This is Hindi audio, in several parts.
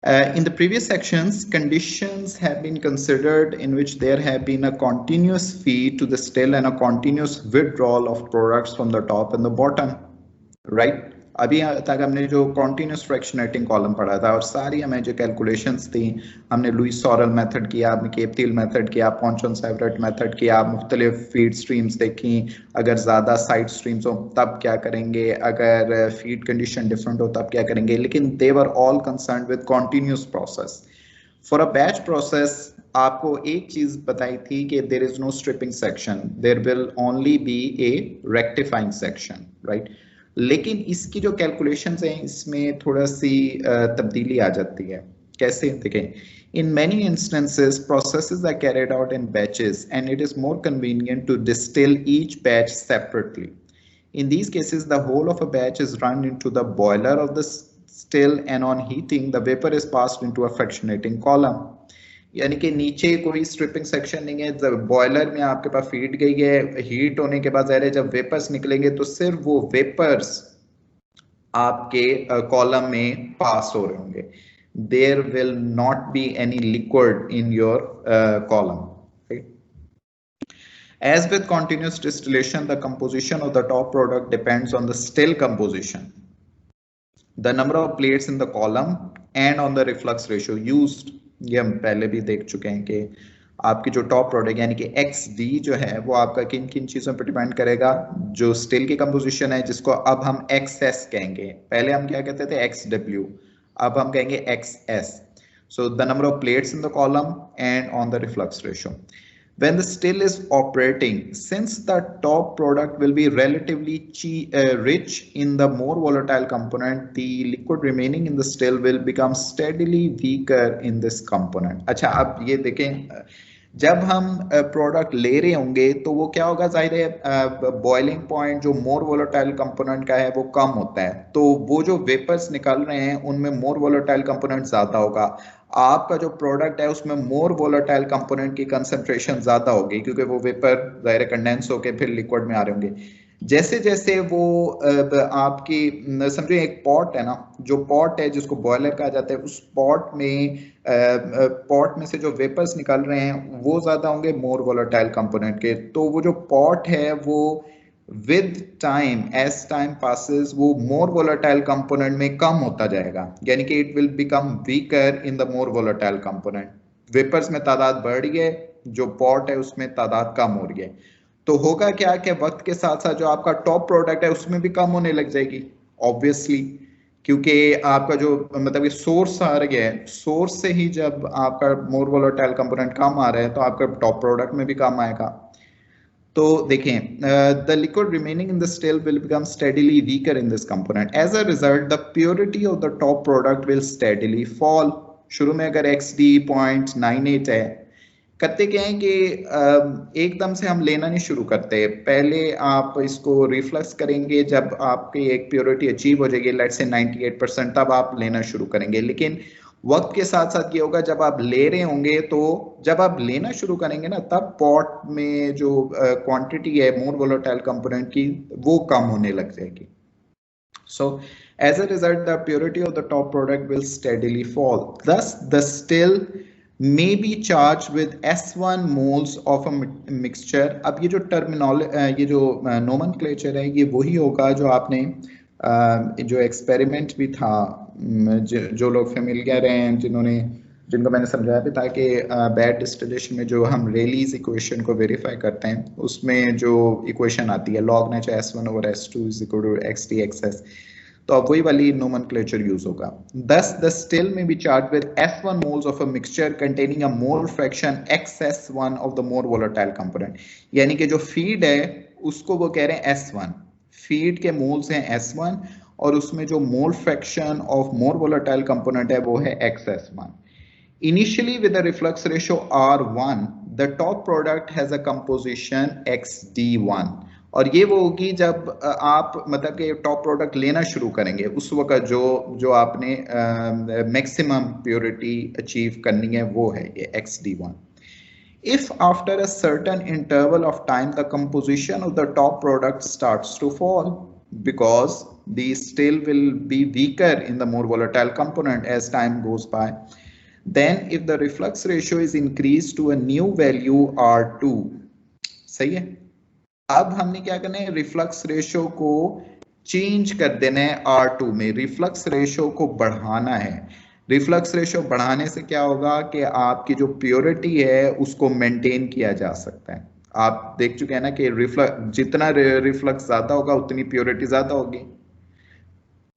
In the previous sections, conditions have been considered in which there have been a continuous feed to the still and a continuous withdrawal of products from the top and the bottom, right? अभी तक हमने जो continuous fractionating column पढ़ा था और सारी हमें जो calculations थी, हमने लुईस सॉरल मेथड किया, हमने केप-थिल मेथड किया, पॉन्चन-सेवरेट मेथड किया, मुख्तलिफ फीड स्ट्रीम्स देखी, अगर ज़्यादा साइड स्ट्रीम्स हो तब क्या करेंगे, अगर फीड कंडीशन डिफरेंट हो तब क्या करेंगे, लेकिन they were all concerned with continuous process. For a batch process, आपको एक चीज बताई थी कि there is no stripping section, there will only be a rectifying section, right? लेकिन इसकी जो कैलकुलेशंस हैं इसमें थोड़ा सी तब्दीली आ जाती है. कैसे? देखें, in many instances processes are carried out in batches and it is more convenient to distill each batch separately. In these cases the whole of a batch is run into the boiler of the still and on heating the vapor is passed into a fractionating column. यानी कि नीचे कोई स्ट्रिपिंग सेक्शन नहीं है, जब बॉयलर में आपके पास फीड गई है, हीट होने के बाद ज़ाहिर है जब वेपर्स निकलेंगे तो सिर्फ वो वेपर्स आपके कॉलम में पास हो रहे होंगे. There will not be any liquid in your column. As with continuous distillation, the composition of the top product depends on the still composition, the number of plates in the column, and on the reflux ratio used. ये हम पहले भी देख चुके हैं कि आपकी जो टॉप प्रोडक्ट यानी कि XD जो है वो आपका किन किन चीज़ों पर डिपेंड करेगा. जो स्टिल की कंपोजिशन है जिसको अब हम XS कहेंगे, पहले हम क्या कहते थे XW, अब हम कहेंगे XS. So the number of plates in the column and on the reflux ratio. When the still is operating, since the top product will be relatively rich in the more volatile component, the liquid remaining in the still will become steadily weaker in this component. अच्छा, अब ये देखें, जब हम प्रोडक्ट ले रहे होंगे तो वो क्या होगा, जाहिर है बॉइलिंग पॉइंट जो मोर वोलेटाइल कंपोनेंट का है वो कम होता है, तो वो जो वेपर्स निकल रहे हैं उनमें मोर वोलेटाइल कंपोनेंट ज्यादा होगा. आपका जो प्रोडक्ट है उसमें मोर वोलेटाइल कंपोनेंट की कंसंट्रेशन ज्यादा होगी क्योंकि वो वेपर जाहिर कंडेंस होकर फिर लिक्विड में आ रहे होंगे. जैसे जैसे वो आपकी समझो एक पॉट है ना, जो पॉट है जिसको बॉयलर कहा जाता है, उस पॉट में से जो वेपर्स निकल रहे हैं वो ज्यादा होंगे मोर वोलेटाइल कंपोनेंट के. तो वो जो पॉट है वो with time, as time passes, वो more volatile component में कम होता जाएगा, यानी कि it will become weaker in the more volatile component. Vapours में तादाद बढ़ रही है, जो पॉट है उसमें तादाद कम हो रही है. तो होगा क्या कि वक्त के साथ साथ जो आपका टॉप प्रोडक्ट है उसमें भी कम होने लग जाएगी ऑब्वियसली, क्योंकि आपका जो मतलब ये सोर्स आ रहा है, सोर्स से ही जब आपका मोर वोलेटाइल कंपोनेंट कम आ रहा है तो आपका टॉप प्रोडक्ट में भी कम आएगा. तो देखें, the liquid remaining in the still will become steadily weaker in this component. As a result, the purity of the top product will steadily fall. शुरू में अगर XD 0.98 है, करते क्या है कि एकदम से हम लेना नहीं शुरू करते, पहले आप इसको रिफ्लक्स करेंगे, जब आपकी एक प्योरिटी अचीव हो जाएगी लेट्स से 98%, तब आप लेना शुरू करेंगे. लेकिन वक्त के साथ साथ ये होगा जब आप ले रहे होंगे, तो जब आप लेना शुरू करेंगे ना तब पॉट में जो क्वांटिटी है मोर वोलेटाइल कंपोनेंट की वो कम होने लग जाएगी. So as a result the purity of the top product will steadily fall. Thus the still may be charged with S1 moles of a mixture. अब ये जो टर्मिनोलॉजी, ये जो नोमेनक्लेचर है, ये वही होगा जो आपने जो एक्सपेरिमेंट भी था, जो लोग फेमिलियर हैं, जिनको मैंने समझाया भी था कि बैड डिस्टिलेशन में जो हम रेलीज इक्वेशन को वेरीफाई करते हैं उसमें जो इक्वेशन आती है log nature S1/S2 is equal to XD XS, तो अब वही वाली नोमेनक्लेचर यूज होगा. Thus the still may be charged with S1 moles of a mixture containing a mole fraction XS1 of the more volatile component. यानी कि जो फीड है उसको वो कह रहे हैं S1, फीड के मोल्स हैं S1 और उसमें जो mole fraction of more volatile component है वो है XS1. Initially with a reflux ratio R1, the top product has a composition XD1. और ये वो होगी जब आप मतलब कि टॉप प्रोडक्ट लेना शुरू करेंगे, उस वक्त जो आपने मैक्सिमम प्योरिटी अचीव करनी है वो है ये XD1. If after a certain interval of time the composition of the top product starts to fall because the still will be weaker in the more volatile component as time goes by. Then if the reflux ratio is increased to a new value R2, सही है, अब हमने क्या करना है, रिफ्लक्स रेशियो को चेंज कर देना है R2 में, रिफ्लक्स रेशियो को बढ़ाना है। रिफ्लक्स रेशियो बढ़ाने से क्या होगा कि आपकी जो प्योरिटी है उसको मेंटेन किया जा सकता है। आप देख चुके हैं ना कि रिफ्लक्स जितना रिफ्लक्स ज्यादा होगा उतनी प्योरिटी ज्यादा होगी।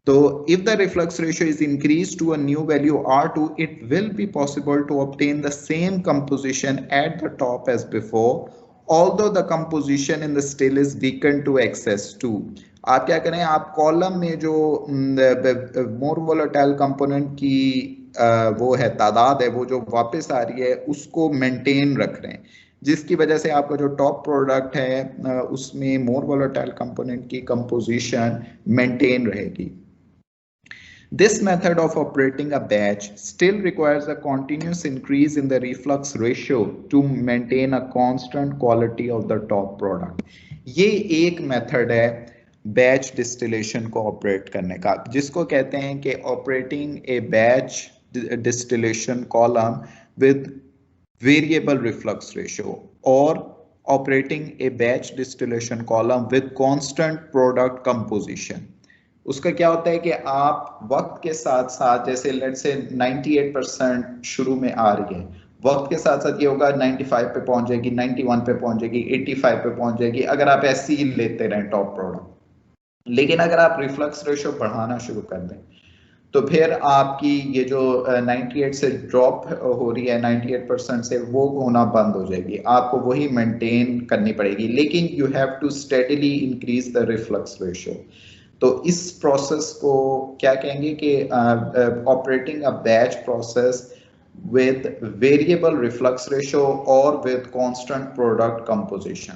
So if the reflux ratio is increased to a new value R2, it will be possible to obtain the same composition at the top as before, although the composition in the still is weakened to excess 2. आप क्या करें, आप कॉलम में जो मोर वोलेटाइल कंपोनेंट की वो है तादाद है, वो जो वापस आ रही है उसको मेंटेन रख रहे हैं, जिसकी वजह से आपका जो टॉप प्रोडक्ट है उसमें मोर वोलेटाइल कंपोनेंट की कंपोजिशन मेंटेन रहेगी। This method of operating a batch still requires a continuous increase in the reflux ratio to maintain a constant quality of the top product. ये एक मेथड है बैच डिस्टिलेशन को ऑपरेट करने का, जिसको कहते हैं कि operating a batch distillation column with variable reflux ratio और operating a batch distillation column with constant product composition. उसका क्या होता है कि आप वक्त के साथ साथ, जैसे लेट्स से 98% शुरू में आ रही है, वक्त के साथ साथ ये होगा 95 पे पहुंच जाएगी, 91 पे पहुंच जाएगी, 85 पे पहुंच जाएगी, अगर आप ऐसे ही लेते रहें टॉप प्रोडक्ट। लेकिन अगर आप रिफ्लक्स रेशियो बढ़ाना शुरू कर दें तो फिर आपकी ये जो 98 से ड्रॉप हो रही है 98% से, वो होना बंद हो जाएगी, आपको वही मेंटेन करनी पड़ेगी, लेकिन you have to steadily increase the reflux ratio. तो इस प्रोसेस को क्या कहेंगे कि operating a batch process with variable reflux ratio or with constant product composition.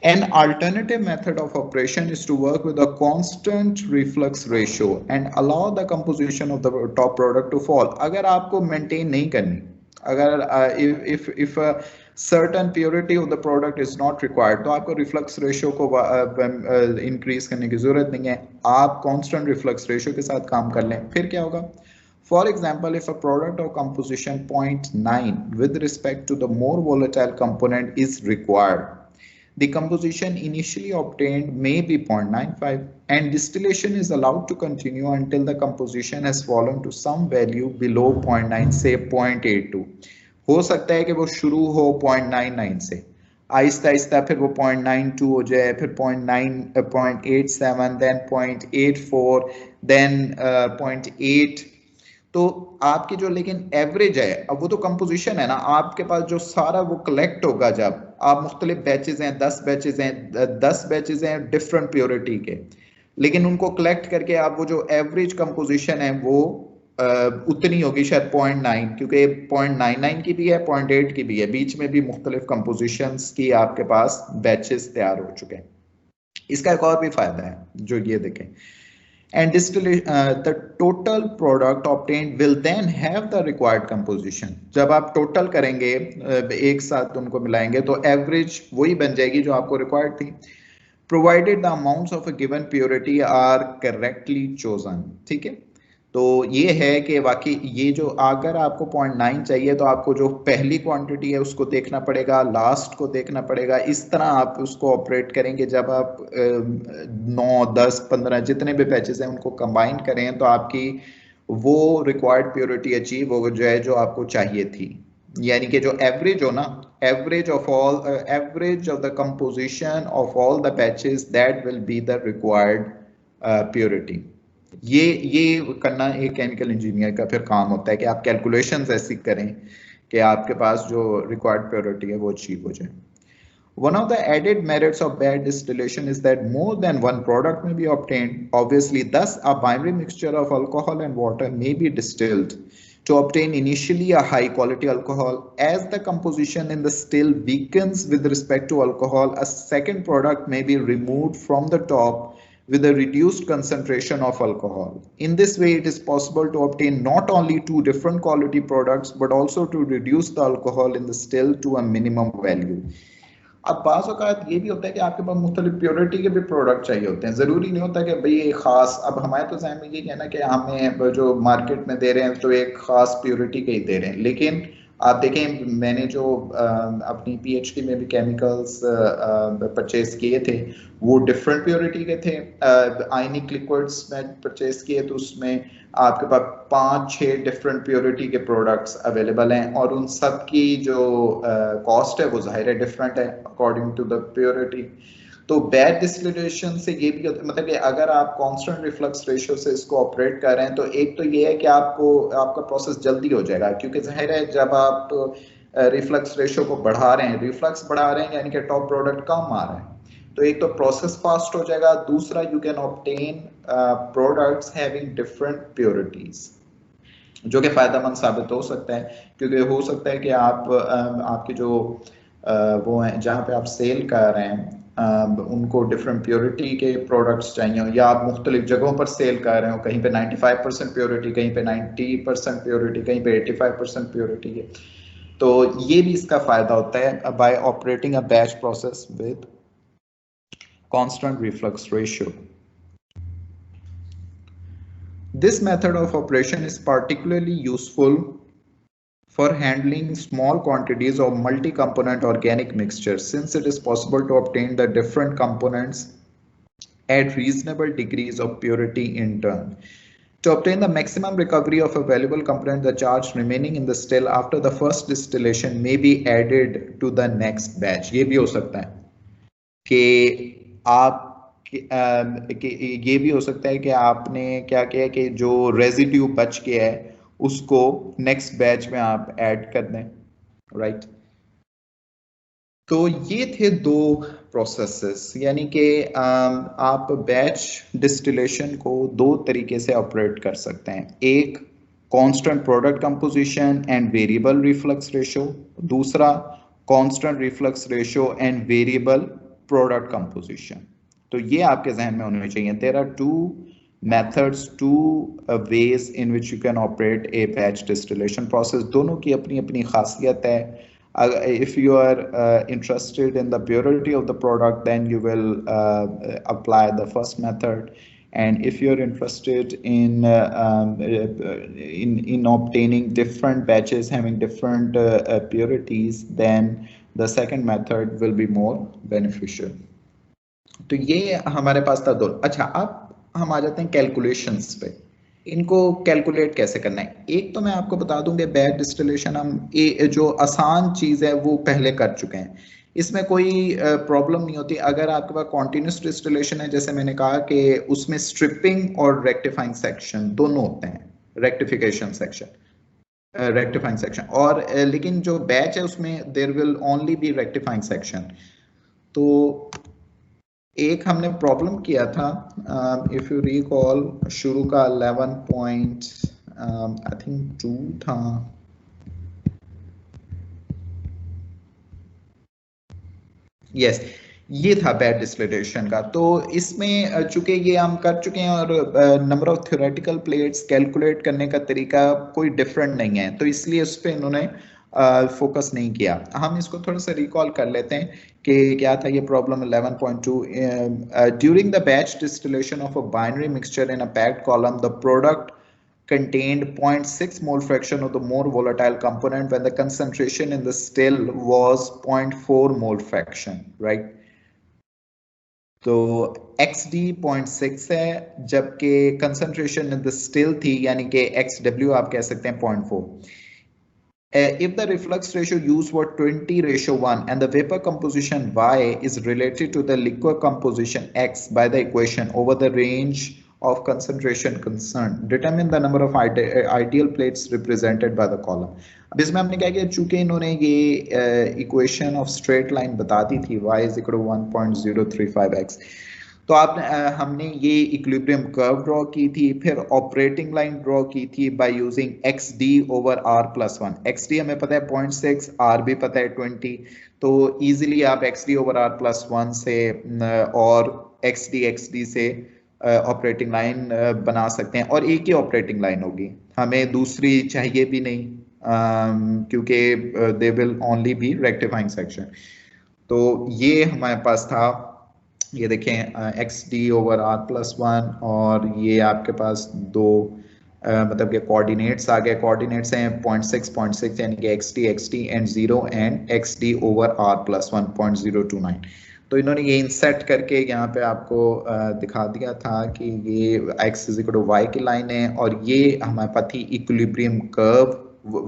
An alternative method of operation is to work with a constant reflux ratio and allow the composition of the top product to fall. अगर आपको maintain नहीं करनी, अगर if a certain purity of the product is not required, तो आपको reflux ratio को increase करने की जरूरत नहीं है, आप constant reflux ratio के साथ काम कर लें। फिर क्या होगा? For example, if a product of composition 0.9 with respect to the more volatile component is required, the composition initially obtained may be 0.95 and distillation is allowed to continue until the composition has fallen to some value below 0.9, say 0.82. हो सकता है कि वो शुरू हो 0.99 से, आहिस्ता आहिस्ता फिर वो 0.92 हो जाए, फिर 0.87, then 0.84, then 0.8। तो आपकी जो लेकिन एवरेज है, अब वो तो कंपोजिशन है ना, आपके पास जो सारा वो कलेक्ट होगा, जब आप मुख्तलिफ बैचेज हैं, 10 बैचेज हैं डिफरेंट प्योरिटी के, लेकिन उनको कलेक्ट करके आप वो जो एवरेज कंपोजिशन है वो उतनी होगी शायद 0.9, क्योंकि 0.99 की भी है, 0.8 की भी है, बीच में भी मुख्तलिफ कंपोजिशंस की आपके पास बैचेस तैयार हो चुके हैं। इसका एक और भी फायदा है जो ये देखें, and the total product obtained will then have the required composition. जब आप टोटल करेंगे, एक साथ उनको मिलाएंगे, तो एवरेज वही बन जाएगी जो आपको रिक्वायर्ड थी, provided the amounts of a given purity are correctly chosen। ठीक है, तो ये है कि वाकई ये जो, अगर आपको 0.9 चाहिए तो आपको जो पहली क्वांटिटी है उसको देखना पड़ेगा, लास्ट को देखना पड़ेगा, इस तरह आप उसको ऑपरेट करेंगे। जब आप 9, 10, 15 जितने भी बैचेस हैं उनको कंबाइन करें तो आपकी वो रिक्वायर्ड प्योरिटी अचीव हो जाए जो आपको चाहिए थी, यानी कि जो एवरेज हो ना, average of the composition of all the batches, that will be the required purity. ये करना एक केमिकल इंजीनियर का फिर काम होता है कि आप कैलकुलेशंस ऐसी करें कि आपके पास जो रिक्वायर्ड प्योरिटी है वो अचीव हो जाए। One of the added merits of bad distillation is that more than one product may be obtained. Obviously, thus a binary mixture of alcohol and water may be distilled to obtain initially a high quality alcohol. As the composition in the still weakens with respect to alcohol, a second product may be removed from the top with a reduced concentration of alcohol. In this way, it is possible to obtain not only two different quality products, but also to reduce the alcohol in the still to a minimum value. अब बाज़ औक़ात ये भी होता है कि आपके पास मुख्तलिफ प्योरिटी के भी प्रोडक्ट चाहिए होते हैं, ज़रूरी नहीं होता कि भाई एक ख़ास, अब हमारे तो ज़हन में ये कहना कि हमें जो मार्केट में दे रहे हैं तो एक ख़ास प्योरिटी के ही दे रहे हैं, लेकिन आप देखें मैंने जो अपनी पीएचडी में भी केमिकल्स परचेज किए थे वो डिफरेंट प्योरिटी के थे। आयनिक लिक्विड्स में परचेज किए तो उसमें आपके पास 5-6 डिफरेंट प्योरिटी के प्रोडक्ट्स अवेलेबल हैं और उन सब की जो कॉस्ट है वो ज़ाहिर है डिफरेंट है अकॉर्डिंग टू द प्योरिटी। तो बैच डिस्टिलेशन से ये भी मतलब कि अगर आप कांस्टेंट रिफ्लक्स रेशियो से इसको ऑपरेट कर रहे हैं तो एक तो ये है कि आपका प्रोसेस जल्दी हो जाएगा, क्योंकि जाहिर है जब आप रिफ्लक्स रेशियो को बढ़ा रहे हैं, रिफ्लक्स बढ़ा रहे हैं यानी कि टॉप प्रोडक्ट कम आ रहा है, तो एक तो प्रोसेस फास्ट हो जाएगा, दूसरा you can obtain products having different purities, जो कि फायदेमंद साबित हो सकता है, क्योंकि हो सकता है कि आपके जो वो हैं जहाँ पे आप सेल कर रहे हैं उनको डिफरेंट प्योरिटी के प्रोडक्ट्स चाहिए हो, या आप मुख्तलिफ जगहों पर सेल कर रहे हो, कहीं पे 95% प्योरिटी, कहीं पे 90% प्योरिटी, कहीं पे 85% प्योरिटी है, तो ये भी इसका फायदा होता है bye operating a batch process with constant reflux ratio. This method of operation is particularly useful for handling small quantities of multi-component organic mixtures, since it is possible to obtain the different components at reasonable degrees of purity in turn. To obtain the maximum recovery of a valuable component, the charge remaining in the still after the first distillation may be added to the next batch. ये भी हो सकता है कि आप ये भी हो सकता है कि आपने क्या किया कि जो रेजिड्यू बच गया है उसको नेक्स्ट बैच में आप ऐड कर दें, राइट। तो ये थे दो प्रोसेसेस, यानी कि आप बैच डिस्टिलेशन को दो तरीके से ऑपरेट कर सकते हैं, एक constant product composition and variable reflux ratio, दूसरा constant reflux ratio and variable product composition. तो ये आपके जहन में होने चाहिए। There are two methods, two ways in which you can operate a batch distillation process. दोनों की अपनी अपनी खासियत है। If you are interested in the purity of the product, then you will apply the first method. And if you're interested in obtaining different batches having different purities, then the second method will be more beneficial. तो ये हमारे पास था दो। अच्छा, अब हम आ जाते हैं कैलकुलेशंस पे। इनको कैलकुलेट कैसे करना है? एक तो मैं आपको बता दूं कि बैच डिस्टिलेशन हम जो आसान चीज़ है वो पहले कर चुके हैं, इसमें कोई प्रॉब्लम नहीं होती। अगर आपके पास कॉन्टिन्यूस डिस्टिलेशन है, जैसे मैंने कहा कि उसमें स्ट्रिपिंग और रेक्टिफाइंग सेक्शन दोनों होते हैं, रेक्टिफिकेशन सेक्शन रेक्टिफाइंग सेक्शन, और लेकिन जो बैच है उसमें there will only be rectifying section. तो एक हमने प्रॉब्लम किया था, इफ यू रिकॉल, शुरू का 11 आई थिंक 2 था, यस, ये था बैच डिस्टिलेशन का। तो इसमें चूंकि ये हम कर चुके हैं और number of theoretical plates calculate करने का तरीका कोई डिफरेंट नहीं है, तो इसलिए उस पर इन्होंने फोकस नहीं किया। हम इसको थोड़ा सा रिकॉल कर लेते हैं कि क्या था ये problem 11.2। During the batch distillation of a binary mixture in a packed column, the product contained 0.6 mole fraction of the more volatile component when the concentration in the still was 0.4 mole fraction, right? तो XD 0.6 है, जबकि concentration in the still थी, यानी कि XW आप कह सकते हैं 0.4। If the reflux ratio used was 20:1 and the vapor composition Y is related to the liquid composition X by the equation over the range of concentration concerned, determine the number of ideal plates represented by the column. अब इसमें हमने क्या किया, चूंकि इन्होंने ये इक्वेशन ऑफ स्ट्रेट लाइन बता दी थी y is equal to 1.035x, तो हमने ये इक्विलिब्रियम कर्व ड्रॉ की थी, फिर ऑपरेटिंग लाइन ड्रॉ की थी by using xd over r+1। xd हमें पता है 0.6, r भी पता है 20, तो इजीली आप xd ओवर r+1 से और xd से ऑपरेटिंग लाइन बना सकते हैं, और एक ही ऑपरेटिंग लाइन होगी, हमें दूसरी चाहिए भी नहीं, क्योंकि they will only be rectifying section. तो ये हमारे पास था, ये देखें X D over R plus one, और ये आपके पास दो मतलब के कोऑर्डिनेट्स आ गए, कोऑर्डिनेट्स हैं 0.6 यानी कि X D and 0 and X D over R plus 1.029। तो इन्होंने ये इंसेट करके यहाँ पे आपको दिखा दिया था कि ये x is equal to Y की लाइन है, और ये हमारे पास थी equilibrium curve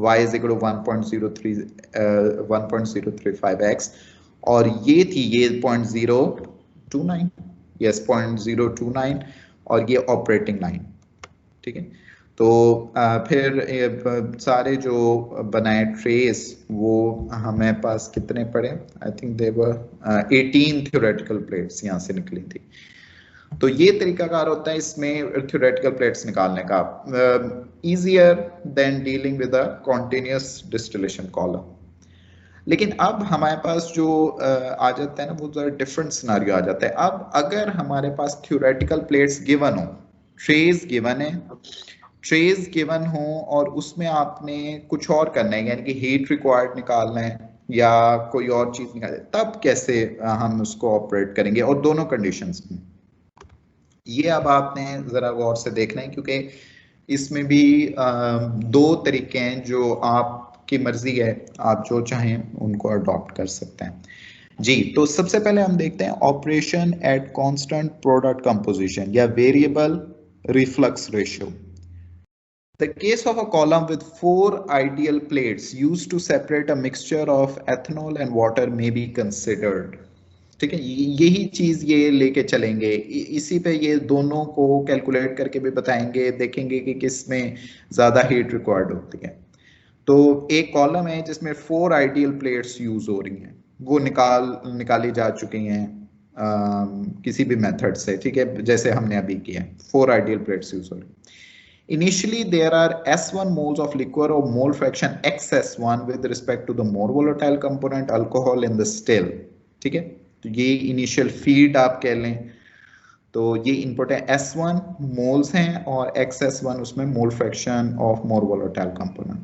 y is equal to 1.035x, और ये थी ये 0.029, यस 0.029, और ये ऑपरेटिंग लाइन, ठीक है। तो फिर सारे जो बनाए ट्रेस वो हमें पास कितने पड़े, I think they were 18 theoretical plates यहाँ से निकली थी। तो ये तरीकाकार होता है इसमें थ्योरेटिकल प्लेट्स निकालने का, easier than dealing with a continuous distillation column. लेकिन अब हमारे पास जो आ जाता है ना, वो जरा डिफरेंट सिनारियो आ जाता है। अब अगर हमारे पास थ्योरेटिकल प्लेट्स गिवन हो, ट्रेस गिवन है, ट्रेस गिवन हो और उसमें आपने कुछ और करना है, यानी कि हीट रिक्वायर्ड निकालना है या कोई और चीज निकालना है, तब कैसे हम उसको ऑपरेट करेंगे, और दोनों कंडीशंस में। ये अब आपने जरा गौर से देखना है, क्योंकि इसमें भी दो तरीके हैं, जो आपकी मर्जी है, आप जो चाहें उनको अडॉप्ट कर सकते हैं जी। तो सबसे पहले हम देखते हैं operation at constant product composition या variable reflux ratio. The case of a column with 4 ideal plates used to separate a mixture of ethanol and water may be considered। ठीक है, यही चीज ये लेके चलेंगे, इसी पे ये दोनों को कैलकुलेट करके भी बताएंगे, देखेंगे कि किस में ज्यादा हीट रिक्वायर्ड होती है। तो एक कॉलम है जिसमें 4 आइडियल प्लेट्स यूज हो रही हैं, वो निकाली जा चुकी हैं किसी भी मेथड से, ठीक है, जैसे हमने अभी किया, 4 आइडियल प्लेट्स यूज हो रही हैं। Initially, there are S1 moles of liquor or mole fraction XS1 with respect to the more volatile component alcohol in the still, ठीक है। तो ये इनिशियल फीड आप कह लें, तो ये इनपुट है S1 मोल्स हैं और XS1 उसमें mole fraction of more volatile component.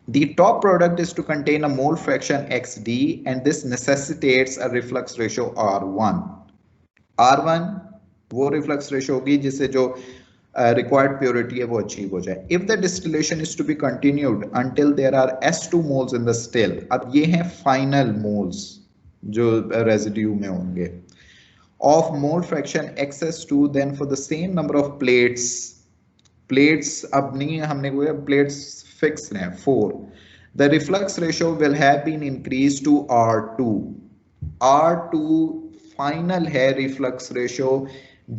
The top product is to contain a mole fraction XD and this necessitates a reflux ratio R1। R1 वो रिफ्लक्स रेशियो होगी जिससे जो required purity है वो अचीव हो जाए। If the distillation is to be continued until there are S2 moles in the still, अब ये हैं final moles जो residue में होंगे of mole fraction XS2, then for the same number of plates अब नहीं हमने कोई plates fixed हैं 4, the reflux ratio will have been increased to R2। R2 final है रिफ्लक्स रेशियो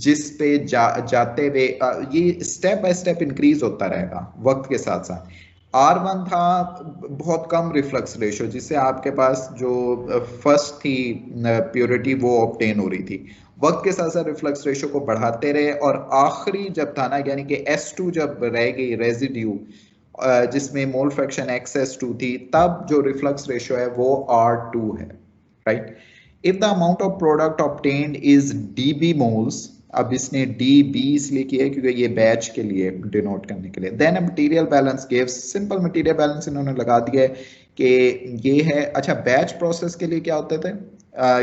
जिस पे जाते हुए ये स्टेप बाय स्टेप इंक्रीज होता रहेगा वक्त के साथ साथ। R1 था बहुत कम रिफ्लक्स रेशियो, जिससे आपके पास जो फर्स्ट थी प्योरिटी वो ऑब्टेन हो रही थी, वक्त के साथ साथ रिफ्लक्स रेशियो को बढ़ाते रहे, और आखिरी जब था ना, यानी कि S2 जब रह गई रेजिड्यू जिसमें मोल फ्रैक्शन XS2 थी, तब जो रिफ्लक्स रेशियो है वो R2 है, right. If the amount of product obtained is dB moles, अब इसने dB इसलिए किया है क्योंकि ये बैच के लिए डिनोट करने के लिए, then a material balance gives, simple material balance इन्होंने लगा दिया है कि ये है। अच्छा, बैच प्रोसेस के लिए क्या होते थे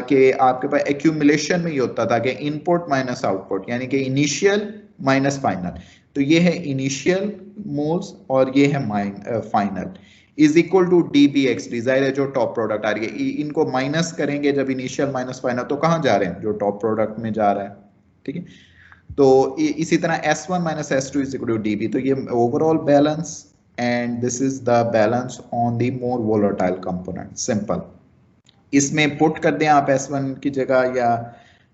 कि आपके पास एक्यूमुलेशन में ये होता था कि इनपुट माइनस आउटपुट, यानी कि इनिशियल माइनस फाइनल, तो ये है इनिशियल मोल्स और ये है final, is equal to dBXD। जाहिर है जो टॉप प्रोडक्ट आ रही है, इनको माइनस करेंगे जब इनिशियल माइनस फाइनल, तो कहाँ जा रहे हैं, जो टॉप प्रोडक्ट में जा रहा है, ठीक है। तो इसी तरह S1 minus S2 is equal to dB, तो ये overall balance, and this is the balance on the more volatile component. Simple, इसमें पुट कर दें आप S1 की जगह या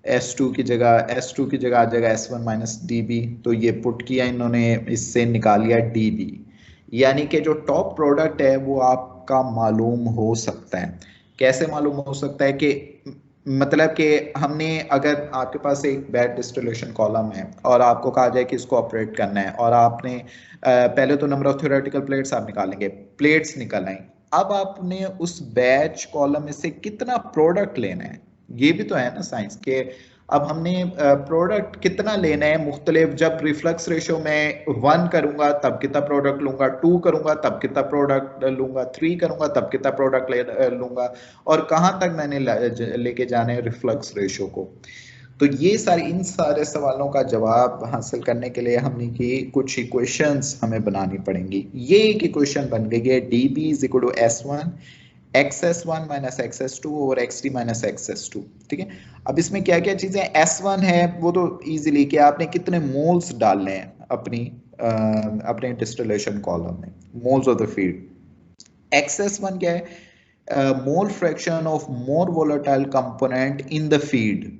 S2 की जगह, S2 की जगह आ जाएगा S1 माइनस dB, तो ये पुट किया इन्होंने, इससे निकाल लिया dB, यानी कि जो टॉप प्रोडक्ट है वो आपका मालूम हो सकता है। कैसे मालूम हो सकता है कि मतलब कि हमने, अगर आपके पास एक बैच डिस्टिलेशन कॉलम है और आपको कहा जाए कि इसको ऑपरेट करना है, और आपने पहले तो नंबर ऑफ थ्योरेटिकल प्लेट्स आप निकालेंगे, प्लेट्स निकल आए, अब आपने उस बैच कॉलम में से कितना प्रोडक्ट लेना है, ये भी तो है ना साइंस के। अब हमने प्रोडक्ट कितना लेना है मुख्तलिफ, जब रिफ्लक्स रेशो में 1 करूंगा तब कितना प्रोडक्ट लूंगा, 2 करूंगा तब कितना प्रोडक्ट लूंगा, 3 करूंगा तब कितना प्रोडक्ट लूंगा, और कहां तक मैंने लेके जाना है रिफ्लक्स रेशो को। तो ये सारे इन सारे सवालों का जवाब हासिल करने के लिए हमने की कुछ इक्वेशंस हमें बनानी पड़ेंगी। ये एक इक्वेशन बन गई है dB is equal to S1 xs1 minus xs2 over xt minus xs2। ठीक है, अब इसमें क्या क्या चीजें, S1 है वो तो इजीली कि आपने कितने मोल्स डालने हैं अपने डिस्टिलेशन कॉलम में, moles of the feed. xs1 क्या है, mole fraction of more volatile component in the feed.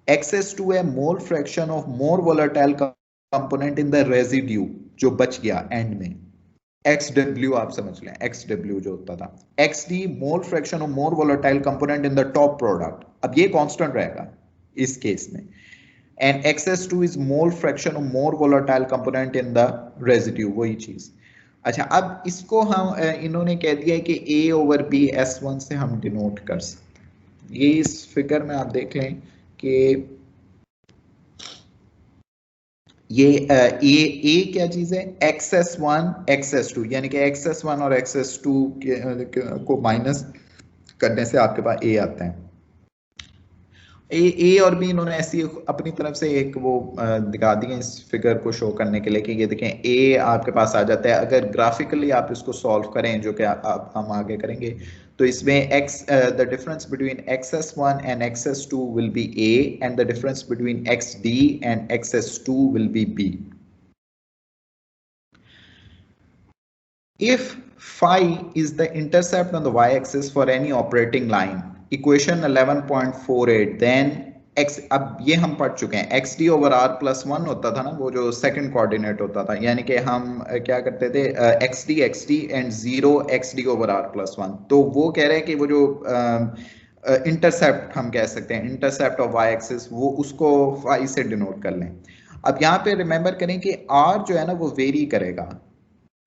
xs2 है mole fraction of more volatile component in the residue जो बच गया एंड में। XW आप समझ लें, XW जो होता था। XD mole fraction of more volatile component in the top product, अब ये कांस्टेंट रहेगा इस केस में। And XS2 is mole fraction of more volatile component in the residue, वही चीज। अच्छा, अब इसको हम इन्होंने कह दिया है कि A ओवर B S1 से हम डिनोट कर सकते। ये इस फिगर में आप देख लें कि ये ए क्या चीज है, XS1 XS2, यानी कि XS1 और XS2 को माइनस करने से आपके पास A आता है। ए और बी इन्होंने ऐसी अपनी तरफ से एक वो दिखा दिए इस फिगर को शो करने के लिए कि ये देखें ए आपके पास आ जाता है। अगर ग्राफिकली आप इसको सॉल्व करें, जो कि आप हम आगे करेंगे, तो इसमें the difference between XS1 and XS2 will be A and the difference between XD and XS2 will be B। If phi is the intercept on the y-axis for any operating line, equation 11.48, then x, अब ये हम पढ़ चुके हैं, xd ओवर r प्लस 1 होता था ना, वो जो सेकंड कोऑर्डिनेट होता था, यानी कि हम क्या करते थे xd and 0 xd over r plus 1। तो वो कह रहे हैं कि वो जो इंटरसेप्ट हम कह सकते हैं, इंटरसेप्ट ऑफ वाई एक्सिस, वो उसको phi से डिनोट कर लें। अब यहाँ पे रिमेंबर करें कि r जो है ना वो वेरी करेगा,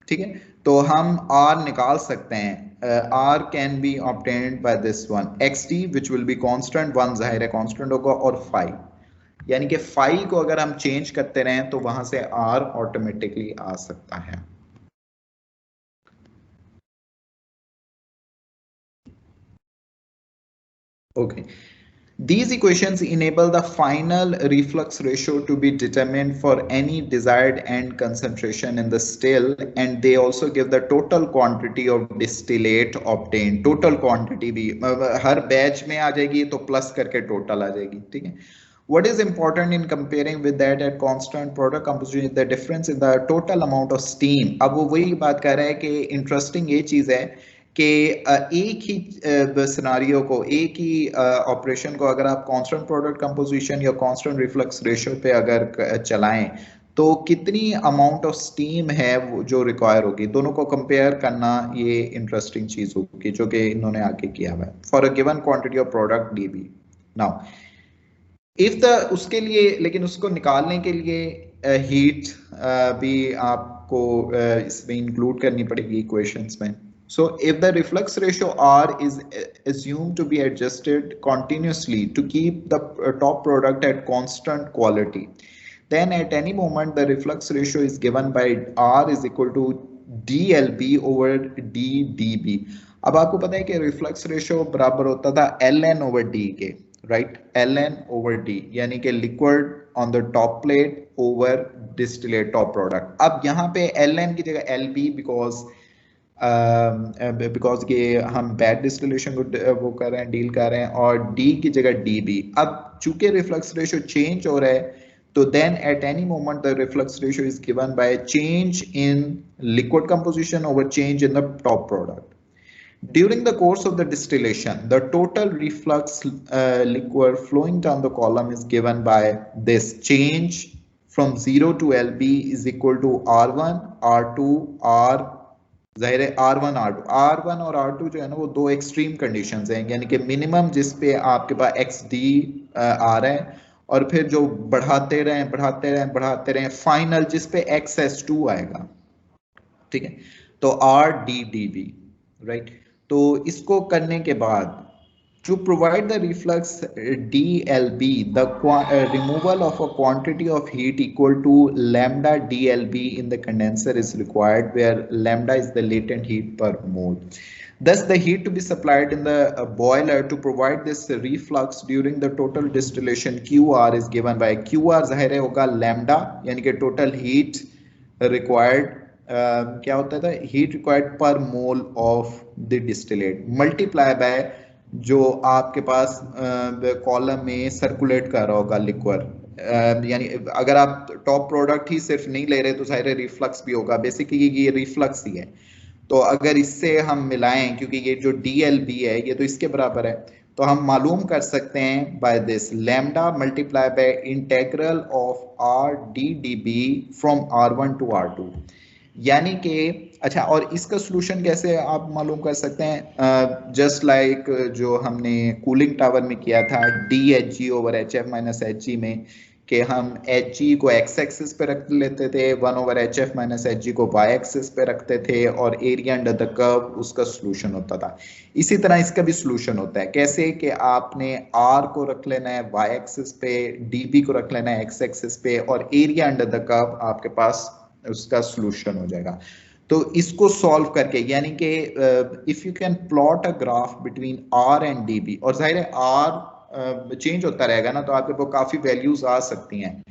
ठीक है, तो हम r निकाल सकते हैं। r can be obtained by this one, xt which will be constant, 1 जाहिर है कांस्टेंट होगा, और phi, यानी कि phi को अगर हम चेंज करते रहें तो वहां से r ऑटोमेटिकली आ सकता है। Okay, these equations enable the final reflux ratio to be determined for any desired end concentration in the still, and they also give the total quantity of distillate obtained। total quantity भी हर बैच में आ जाएगी तो प्लस करके टोटल आ जाएगी, ठीक है। What is important in comparing with that at constant product composition is the difference in the total amount of steam। अब वो वही बात कर रहा है कि इंटरेस्टिंग ये चीज है कि एक ही सिनारियो को, एक ही ऑपरेशन को अगर आप कांस्टेंट प्रोडक्ट कंपोजिशन या कांस्टेंट रिफ्लक्स रेशियो पे अगर चलाएं तो कितनी अमाउंट ऑफ स्टीम है वो जो रिक्वायर होगी, दोनों को कंपेयर करना ये इंटरेस्टिंग चीज होगी जो कि इन्होंने आगे किया हुआ है। For a given quantity of product dB. Now if the उसके लिए, लेकिन उसको निकालने के लिए हीट भी आपको इसमें इंक्लूड करनी पड़ेगी इक्वेशंस में। So if the reflux ratio R is assumed to be adjusted continuously to keep the top product at constant quality, then at any moment the reflux ratio is given by R is equal to DLB over DDB। अब आपको पता है कि रिफ्लक्स रेशियो बराबर होता था LN ओवर D के, राइट, LN ओवर D, यानी कि liquid on the top plate over distillate top product. अब यहाँ पे LN की जगह LB बिकॉज ये हम बैड डिस्टिलेशन को वो कर रहे हैं, डील कर रहे हैं, और D की जगह DB। अब चूंकि रिफ्लक्स रेशियो चेंज हो रहा है तो then at any moment the reflux ratio is given by change in liquid composition over change in the top product. During the course of the distillation, the total reflux liquid flowing down the column is given by this change from 0 to LB is equal to R1, R2, R, जाहिर है R1, R1 और R2 जो है ना वो दो एक्सट्रीम कंडीशंस हैं, यानी कि मिनिमम जिस पे आपके पास XD आ रहा है, और फिर जो बढ़ाते रहें फाइनल जिस पे XS2 आएगा, ठीक है, तो RDDB, राइट। तो इसको करने के बाद To provide the reflux DLB, the removal of a quantity of heat equal to lambda DLB in the condenser is required, where lambda is the latent heat per mole. Thus, the heat to be supplied in the boiler to provide this reflux during the total distillation QR is given by QR ज़ाहिर है होगा lambda, यानी कि total heat required क्या होता था, heat required per mole of the distillate multiply by जो आपके पास कॉलम में सर्कुलेट कर रहा होगा लिक्विड, यानी अगर आप टॉप प्रोडक्ट ही सिर्फ नहीं ले रहे तो सारे रिफ्लक्स भी होगा, बेसिकली ये रिफ्लक्स ही है। तो अगर इससे हम मिलाएं, क्योंकि ये जो DLB है ये तो इसके बराबर है, तो हम मालूम कर सकते हैं by this lambda multiply by integral of RDDB from R1 to R2, यानी कि अच्छा, और इसका सोल्यूशन कैसे आप मालूम कर सकते हैं, जस्ट लाइक जो हमने कूलिंग टावर में किया था DHG over HF minus HG में, कि हम HG को x एक्सिस पे रख लेते थे, 1 ओवर HF माइनस HG को y एक्सिस पे रखते थे, और एरिया अंडर द कर्व उसका सोल्यूशन होता था। इसी तरह इसका भी सोल्यूशन होता है, कैसे कि आपने R को रख लेना है y एक्सिस पे, DB को रख लेना है x एक्सिस पे, और एरिया अंडर द कर्व आपके पास उसका सोल्यूशन हो जाएगा। तो इसको सॉल्व करके, यानी कि if you can plot a graph between R and DB, और जाहिर है R चेंज होता रहेगा ना, तो आपके पास काफी वैल्यूज आ सकती हैं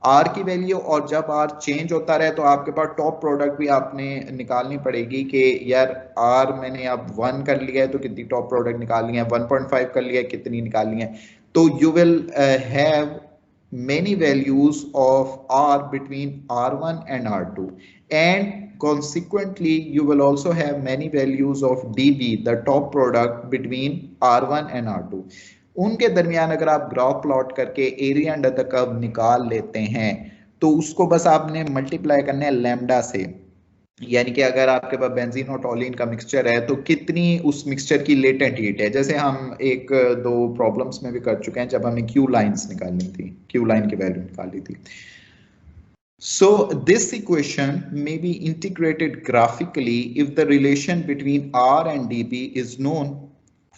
R की वैल्यू, और जब R चेंज होता रहे तो आपके पास टॉप प्रोडक्ट भी आपने निकालनी पड़ेगी कि यार R मैंने अब 1 कर लिया है तो कितनी टॉप प्रोडक्ट निकालनी है, 1.5 कर लिया है कितनी निकालनी है। तो you will have many values of R between R1 and R2, and consequently you will also have many values of DB, the top product between R1 and R2। उनके दरमियान अगर आप ग्राफ प्लॉट करके एरिया अंडर द कर्व निकाल लेते हैं तो उसको बस आपने मल्टीप्लाई करना है लैम्डा से, यानी कि अगर आपके पास बेंजीन और टॉलिन का मिक्सचर है तो कितनी उस मिक्सचर की लेटेंट हीट है, जैसे हम एक दो प्रॉब्लम्स में भी कर चुके हैं जब हमने क्यू लाइंस निकालनी थी, क्यू लाइन की वैल्यू निकाली थी। So this equation may be integrated graphically if the relation between R and DB is known.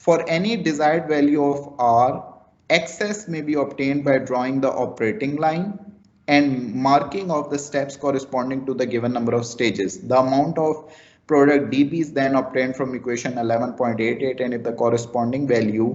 For any desired value of R, excess may be obtained by drawing the operating line and marking of the steps corresponding to the given number of stages. The amount of product DB is then obtained from equation 11.88, and if the corresponding value